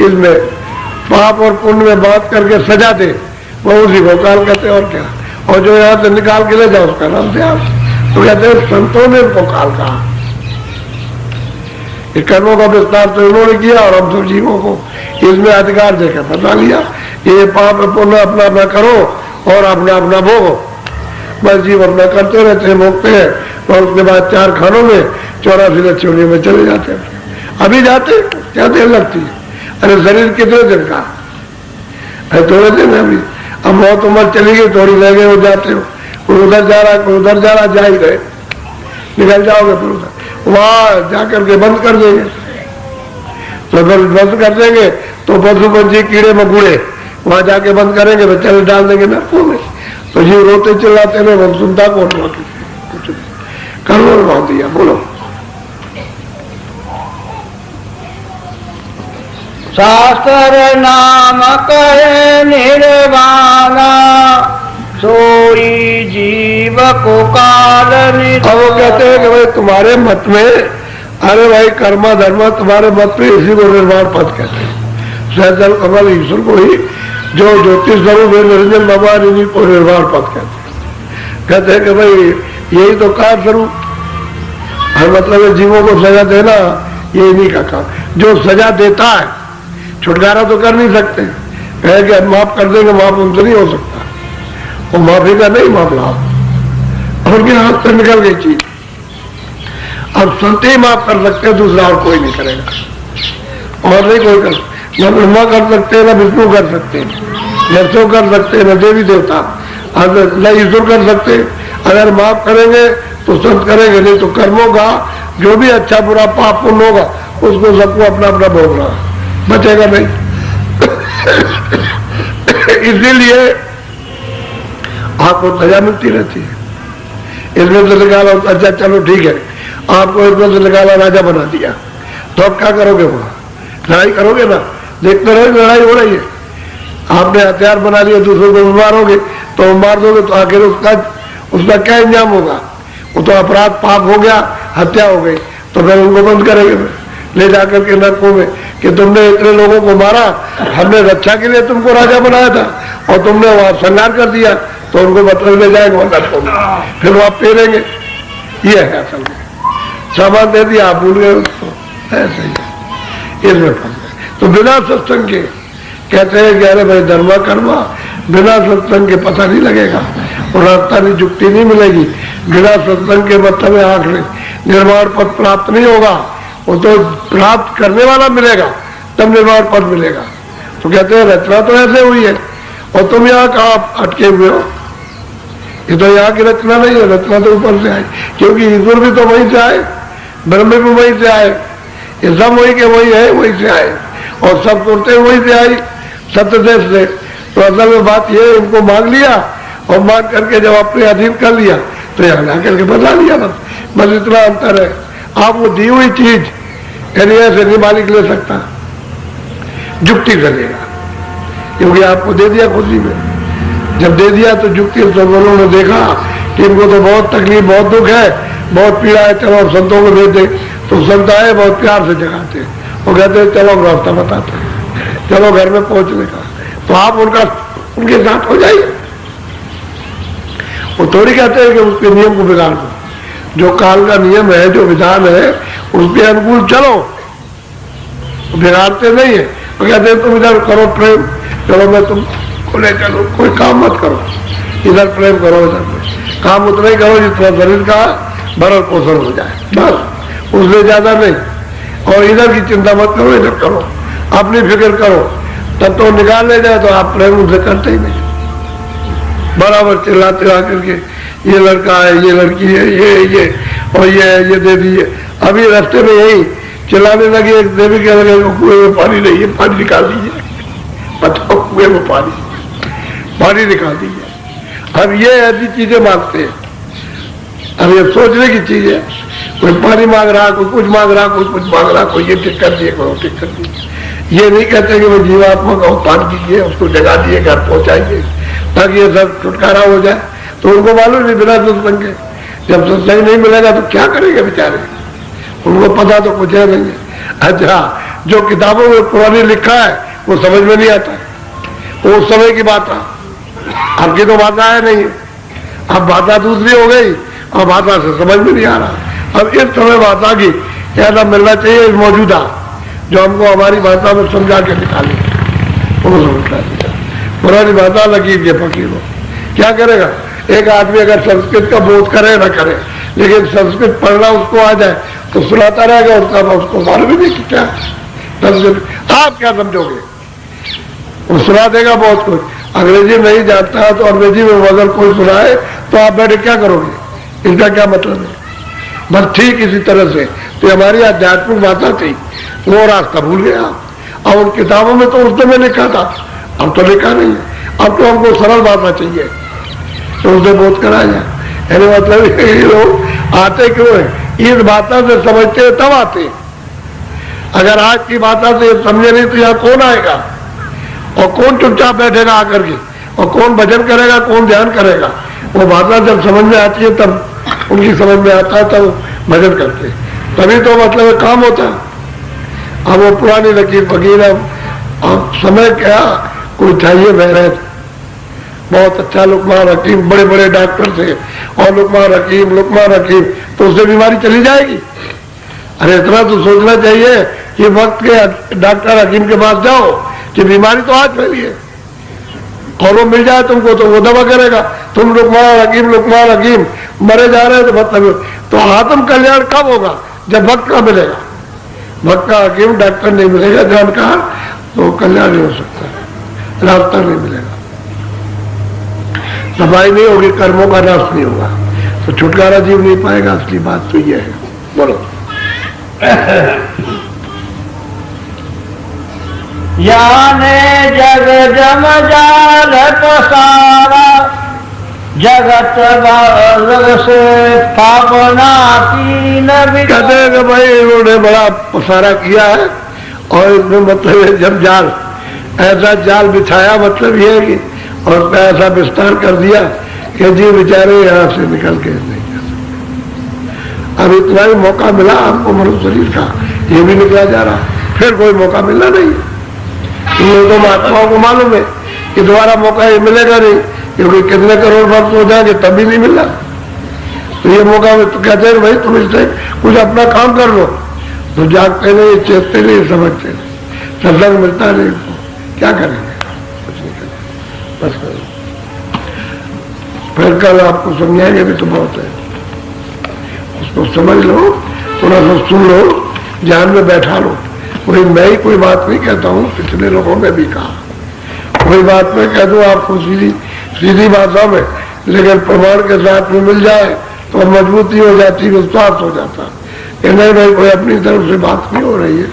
इसमें पाप और पुण्य में बांध करके सजा दे, वो उसी को काल कहते हैं। और क्या? और जो यहाँ से निकाल के ले जाओ उसका नाम ध्यान। तो कहते हैं संतों ने उनको काल कहा। ये कर्मों का विस्तार तो इन्होंने किया और हम सब जीवों को इसमें अधिकार देकर बता लिया, ये पाप पुण्य अपना अपना करो और अपना अपना भोगो। बस जीव अपना करते रहते हैं, भोगते हैं, और उसके बाद 4 खानों में 84 लक्ष्यों में चले जाते हैं। अभी जाते क्या देर लगती है? अरे शरीर कितने दिन का है? थोड़े दिन अभी। अब बहुत उम्र चली गई, थोड़ी रह गए हो जाते हो, कोई उधर जा रहा, कोई उधर जा रहा, जा ही गए, निकल जाओगे फिर उधर, वहां जाकर के बंद कर देंगे। तो अगर बंद कर देंगे तो पशु पंछी कीड़े मकोड़े वहां जाके बंद करेंगे, तो चले डाल देंगे नरकों में। तो जीव रोते चिल्लाते रहे, वो सुनता कौन? कुछ कर्मों में बांध दिया। बोलो। शास्त्र नाम कहे निर्वाणा, सोई जीव को काल। अब वो कहते हैं कि भाई तुम्हारे मत में, अरे भाई कर्मा धर्मा तुम्हारे मत में इसी को निर्वाण पद कहते हैं। सहजल कमल ईश्वर को ही, जो ज्योतिष स्वरूप है निरंजन भगवान, इन्हीं को निर्वाण पद कहते हैं। कहते हैं कि भाई यही तो कार्य स्वरूप है, मतलब है जीवों को सजा देना, ये इन्हीं का काम। जो सजा देता है, छुटकारा तो कर नहीं सकते, कहे कि माफ कर देंगे, माफ उनसे नहीं हो सकता, वो माफी का नहीं मामला, उनके हाथ से निकल गई चीज। अब संत ही माफ कर सकते हैं, दूसरा और कोई नहीं करेगा। और नहीं कोई कर, न ब्रह्मा कर सकते हैं, न विष्णु कर सकते हैं, न शिव कर सकते हैं, न देवी देवता, न ईश्वर कर सकते। अगर माफ करेंगे तो संत करेंगे, नहीं तो कर्मों का जो भी अच्छा बुरा पाप पुण्य होगा उसको सबको अपना अपना भोगना, बचेगा नहीं। इसीलिए आपको सजा मिलती रहती है। इसमें से निकाला, अच्छा चलो ठीक है, आपको इसमें से निकाला, राजा बना दिया, तो अब क्या करोगे? वहां लड़ाई करोगे ना? देखते रहो लड़ाई हो रही है, आपने हथियार बना लिया, दूसरों को मारोगे तो मार दोगे, तो आखिर उसका क्या इंजाम होगा? वो तो अपराध पाप हो गया, हत्या हो गई, तो फिर उनको बंद करेंगे ले जाकर के नरकों में कि तुमने इतने लोगों को मारा, हमने रक्षा के लिए तुमको राजा बनाया था और तुमने वहां संहार कर दिया, तो उनको मतलब ले जाएंगे नरकों में, फिर वो आप पेरेंगे। ये है असल में, सामान दे दिया, आप भूल गए उसको, ऐसे ही इसमें फंस गए। तो बिना सत्संग के कहते हैं कि अरे भाई धर्मा कर्मा, बिना सत्संग के पता नहीं लगेगा और रास्ता नहीं, जुक्ति नहीं मिलेगी, बिना सत्संग के मतलब आंख में निर्वाण पद प्राप्त नहीं होगा, वो तो प्राप्त करने वाला मिलेगा तब निर्वाण पद मिलेगा। तो कहते हैं रचना तो ऐसे हुई है और तुम यहाँ कहाँ अटके हुए हो? ये तो यहाँ की रचना नहीं है, रचना तो ऊपर से आई, क्योंकि ईश्वर भी तो वहीं से आए, ब्रह्म भी वहीं से आए, ये सब वही के वही है, वहीं से आए और सब सुनते वहीं से आई, सत्यदेश से। तो असल में बात ये, इनको मांग लिया और मांग करके जब अपने अधीन कर लिया तो यहाँ जाकर के बदला लिया, बस इतना अंतर है। आप वो दी हुई चीज यानी ऐसे नहीं मालिक ले सकता, जुक्ति करेगा, क्योंकि आपको दे दिया खुशी में। जब दे दिया तो जुक्ति संतों ने देखा कि इनको तो बहुत तकलीफ, बहुत दुख है, बहुत पीड़ा है, चलो संतों को भेज दे, तो संत आए बहुत प्यार से जगाते और कहते चलो रास्ता बताते हैं, चलो घर में पहुंचने का, तो आप उनके साथ हो जाइए। वो थोड़ी कहते हैं कि उसके नियम को बिगाड़ दो, जो काल का नियम है, जो विधान है, उसके अनुकूल चलो, बिगाड़ते नहीं है। तो कहते हैं तुम इधर करो प्रेम, चलो मैं तुमको ले चलो, कोई काम मत करो, इधर प्रेम करो, इधर काम उतना ही करो जितना शरीर का भरण पोषण हो जाए, बस उससे ज्यादा नहीं। और इधर की चिंता मत करो, इधर करो, अपनी फिक्र करो, तब तो निकाल ले जाए तो आप प्रेम उनसे करते ही नहीं, बराबर चिल्लाते आकर के ये लड़का है, ये लड़की है, ये और ये दे दिए। अभी रास्ते में यही चिल्लाने लगे, एक देवी कह लगे कुएं में पानी नहीं है, पानी निकाल दीजिए, बताओ कुएं में पानी निकाल दीजिए। अब ये ऐसी चीजें मांगते हैं, अब ये सोचने की चीज है, कोई पानी मांग रहा, कोई कुछ मांग रहा, कोई कुछ मांग रहा, कोई ये ठीक कर दिए, कोई ठीक कर दिए। ये नहीं कहते कि वो जीवात्मा का उत्थान कीजिए, उसको जगा दिए, घर पहुंचाइए ताकि ये सब छुटकारा हो जाए। तो उनको मालूम नहीं बिना सत्संग के, जब सत्संग नहीं मिलेगा तो क्या करेंगे बेचारे, उनको पता तो कुछ है नहीं। अच्छा, जो किताबों में पुरानी लिखा है वो समझ में नहीं आता, वो उस समय की बात है, आपकी तो भाषा है नहीं, अब भाषा दूसरी हो गई और भाषा से समझ में नहीं आ रहा। अब इस समय भाषा की ऐसा मिलना चाहिए मौजूदा, जो हमको हमारी भाषा में समझा के निकाले, वो समझना चाहिए। पुरानी भाषा लकीर के फकीर हो, क्या करेगा? एक आदमी अगर संस्कृत का बोध करे ना करे, लेकिन संस्कृत पढ़ना उसको आ जाए तो सुनाता रहेगा, उसको मालूम नहीं कि क्या संस्कृत, आप क्या समझोगे? वो सुना देगा बहुत कुछ। अंग्रेजी नहीं जानता है तो अंग्रेजी में अगर कोई सुनाए तो आप बैठे क्या करोगे? इसका क्या मतलब है? बस ठीक इसी तरह से तो हमारी आध्यात्मिक भाषा थी, वो रास्ता भूल गया। और उन किताबों में तो उस समय लिखा था, अब तो लिखा नहीं है। अब तो हमको सरल भाषा चाहिए तो उसे बोध करा जाए। मतलब ये लोग आते क्यों है? इस भाषा से समझते हैं तब आते। अगर आज की भाषा से समझे नहीं तो यहाँ कौन आएगा? और कौन चुपचाप बैठेगा आकर के? और कौन भजन करेगा, कौन ध्यान करेगा? वो भाषा जब समझ में आती है तब उनकी समझ में आता है, तब भजन करते हैं, तभी तो मतलब काम होता है। अब वो पुरानी लकीर फकीर, अब समय क्या कोई चाहिए बहरे, बहुत अच्छा लुकमान हकीम, बड़े बड़े डॉक्टर थे और लुकमान हकीम तो उससे बीमारी चली जाएगी। अरे इतना तो सोचना चाहिए कि वक्त के डॉक्टर हकीम के पास जाओ कि बीमारी तो आज फैली है और वो मिल जाए तुमको तो वो दवा करेगा। तुम लुकमान हकीम मरे जा रहे तो मतलब तो आत्म कल्याण कब होगा? जब वक्त का मिलेगा। वक्त का हकीम डॉक्टर नहीं मिलेगा, जानकार, तो कल्याण नहीं हो सकता, रास्ता नहीं मिलेगा, सफाई नहीं होगी, कर्मों का नाश नहीं होगा, तो छुटकारा जीव नहीं पाएगा। असली बात तो ये है। बोलो। याने जग जम जाल पसारा, जगत बालक से स्थापना की न कहते हैं कि भाई इन्होंने बड़ा पसारा किया है और इसमें मतलब है जब जाल ऐसा जाल बिछाया, मतलब ये है कि और उसका ऐसा विस्तार कर दिया कि जी बेचारे यहाँ से निकल के नहीं जा सकते। अब इतना ही मौका मिला आपको मनुष्य शरीर का, ये भी निकला जा रहा, फिर कोई मौका मिलना नहीं। इन लोगों को महात्माओं को मालूम है कि दोबारा मौका ये मिलेगा नहीं, क्योंकि कितने करोड़ भक्त हो जाएंगे तब भी नहीं मिला। तो ये मौका में तो कहते हैं भाई तुम इससे कुछ अपना काम कर लो, तो जागते नहीं, चेतते नहीं, समझते नहीं, सत्संग मिलता नहीं, क्या करेंगे, कुछ नहीं करेंगे, बस करो। फिर कल आपको समझाएंगे भी तो बहुत है, उसको समझ लो, थोड़ा सा सुन लो, ध्यान में बैठा लो। कोई मैं ही कोई बात नहीं कहता हूँ, पिछले लोगों ने भी कहा, कोई बात मैं कह दूँ आपको सीधी भाषा में, लेकिन प्रमाण के साथ में मिल जाए तो मजबूती हो जाती, विश्वास हो जाता। ये नहीं भाई कोई अपनी तरफ से बात नहीं हो रही है,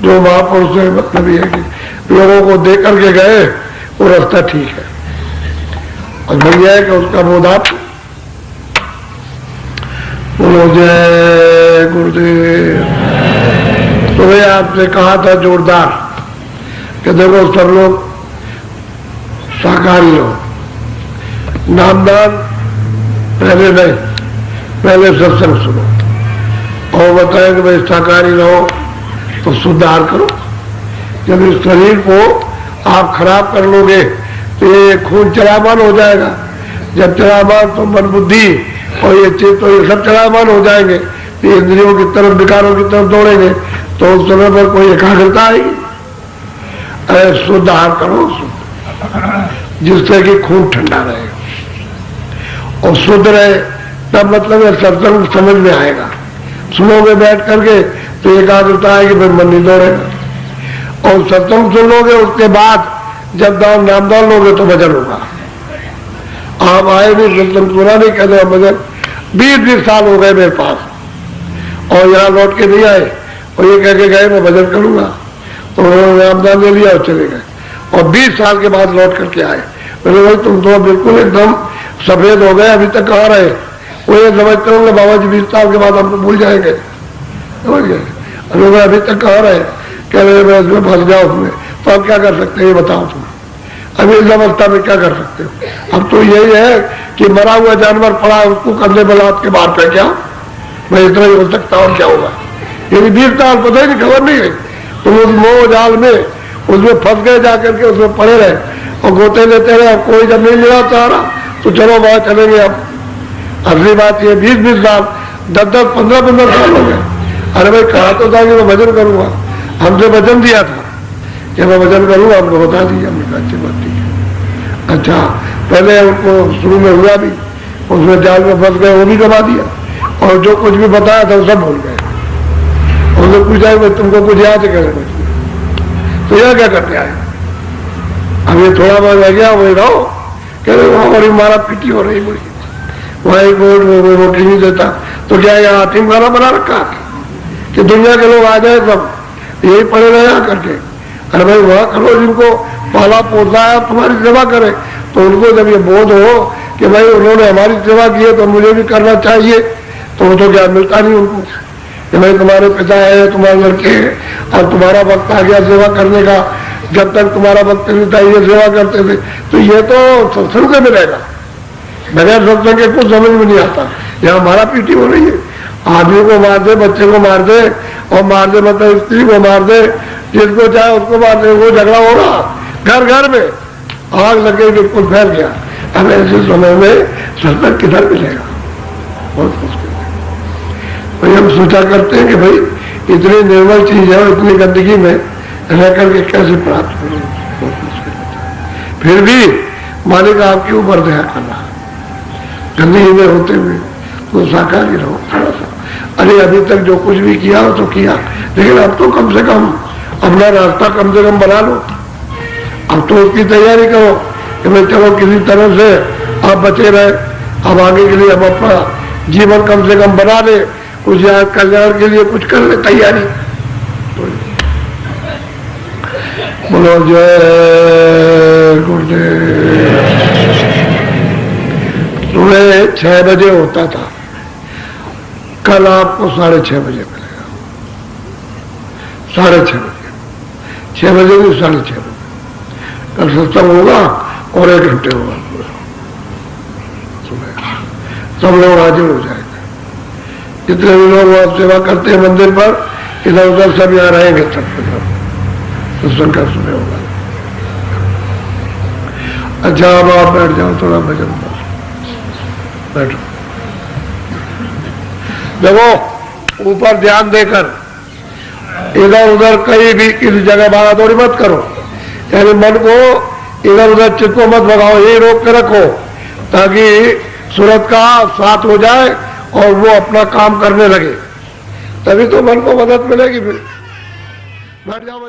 जो महापुरुष से मतलब ये है कि लोगों को दे करके गए वो रास्ता ठीक है, और भैया है कि उसका बोधाप बोलो जय गुरुदेव। तो भाई आपने कहा था जोरदार कि देखो सब लोग शाकाहारी हो, नामदान पहले नहीं, पहले सत्संग सुनो और बताए कि भाई शाकाहारी रहो तो सुधार करो। जब इस शरीर को आप खराब कर लोगे तो ये खून चलामान हो जाएगा, जब चलामान तो मन बुद्धि और ये चित्त तो ये सब चलामान हो जाएंगे, तो इंद्रियों की तरफ विकारों की तरफ दौड़ेंगे, तो उस समय पर कोई एकाग्रता आएगी। शुद्ध आहार करो, जिससे कि खून ठंडा रहे और शुद्ध रहे, तब मतलब है सत्संग समझ में आएगा। सुनोगे बैठ करके तो एकाग्रता आएगी, फिर मन नहीं दौड़ेगा। और सत्संग सुन लोगे, उसके बाद जब नाम दान लोगे तो भजन होगा। आप आए भी सत्संग सुना नहीं, कहते हैं भजन 20-20 साल हो गए मेरे पास और यहाँ लौट के नहीं आए, और ये कह के गए मैं भजन करूंगा, तो उन्होंने नाम दान ले लिया और चले गए, और 20 साल के बाद लौट करके आए। मैंने भाई तुम तो बिल्कुल एकदम सफेद हो गए, अभी तक कहाँ रहे? वो ये समझते होंगे बाबा जी 20 साल के बाद हमको भूल जाएंगे, समझ गए? अरे अभी तक कहाँ रहे? कह रहे मैं इसमें फंस गया उसमें, तो अब क्या कर सकते हैं ये बताओ तुम? अभी इस अवस्था में क्या कर सकते हो? अब तो यही है कि मरा हुआ जानवर पड़ा है, उसको कंधे में लाद के बाहर पे क्या मैं इतना ही हो सकता और क्या होगा? यदि 20 साल पता ही नहीं, खबर नहीं है, तो उस मोह जाल में उसमें फंस गए, जाकर के उसमें पड़े रहे और गोते लेते रहे। कोई जब नहीं मिला चाह तो चलो वहां चलेंगे। अब असली बात ये 20-20 साल 10-10 15-15 साल हो गए। अरे भाई कहा तो था कि मैं भजन करूंगा, हमसे वचन दिया था कि मैं भजन करूंगा, हमको बता दिया। हमने कहा अच्छी बात ठीक है। अच्छा पहले उनको शुरू में हुआ भी, उसमें जाल में फंस गए, वो भी दबा दिया, और जो कुछ भी बताया था वो सब भूल गए। उन्होंने पूछा कि तुमको कुछ याद है कैसे? तो यह क्या करते आए? अब ये थोड़ा बहुत रह गया, वही रहो। कह रहे वहां बड़ी मारा पीटी हो रही, बड़ी वहां एक रोटी नहीं देता, तो क्या यहाँ हाथी खाना बना रखा कि दुनिया के लोग आ जाए सब यही पड़े रहे आकर के? अरे भाई वहां करो जिनको पाला पोसा है, तुम्हारी सेवा करे, तो उनको जब ये बोध हो कि भाई उन्होंने हमारी सेवा की है तो मुझे भी करना चाहिए, तो वो तो क्या मिलता नहीं उनको कि भाई तुम्हारे पिता है, तुम्हारे लड़के हैं, और तुम्हारा वक्त आ गया सेवा करने का, जब तक तुम्हारा वक्त नहीं था ये सेवा करते थे। तो ये तो सत्संग से मिलेगा, बगैर सत्संग के कुछ समझ में नहीं आता। यहाँ मारा पीटी हो रही है, आदमी को मार दे, बच्चे को मार दे, और मार दे मतलब स्त्री को मार दे, जिसको चाहे उसको मार दे, वो झगड़ा हो रहा घर घर में, आग लगे बिल्कुल फैल गया। अब ऐसे समय में सत्संग किधर मिलेगा? बहुत मुश्किल है। तो हम सोचा करते हैं कि भाई इतनी निर्मल चीज है, इतनी गंदगी में रह करके कैसे प्राप्त करूं? बहुत मुश्किल होता है। फिर भी मालिक आपके ऊपर दया करना, गंदगी में होते हुए तो शाकाहारी रहो थोड़ा सा। अरे अभी तक जो कुछ भी किया हो तो किया, लेकिन अब तो कम से कम अपना रास्ता कम से कम बना लो। अब तो उसकी तैयारी करो कि भाई चलो किसी तरह से आप बचे रहे, अब आगे के लिए हम अपना जीवन कम से कम बना ले, कुछ याद कल्याण के लिए कुछ कर ले तैयारी। बोलो जय गुरुदेव। सुबह 6 बजे होता था, कल आपको 6:30 बजे मिलेगा। 6:30 बजे, 6 बजे भी 6:30 बजे कल सत्संग होगा और 1 घंटे होगा सुबह। सब लोग हाजिर हो जाएंगे। जितने भी लोग वहां सेवा करते हैं मंदिर पर, इधर उधर सब यहाँ रहेंगे। सब सत्संग का सुबह होगा। अच्छा, अब आप बैठ जाओ, थोड़ा भजन बस बैठो। देखो, ऊपर ध्यान देकर इधर उधर कहीं भी किसी जगह भागा दौड़ी मत करो। यानी मन को इधर उधर चित्त को मत भगाओ, यही रोक के रखो ताकि सूरत का साथ हो जाए और वो अपना काम करने लगे, तभी तो मन को मदद मिलेगी। फिर बैठ जाओ।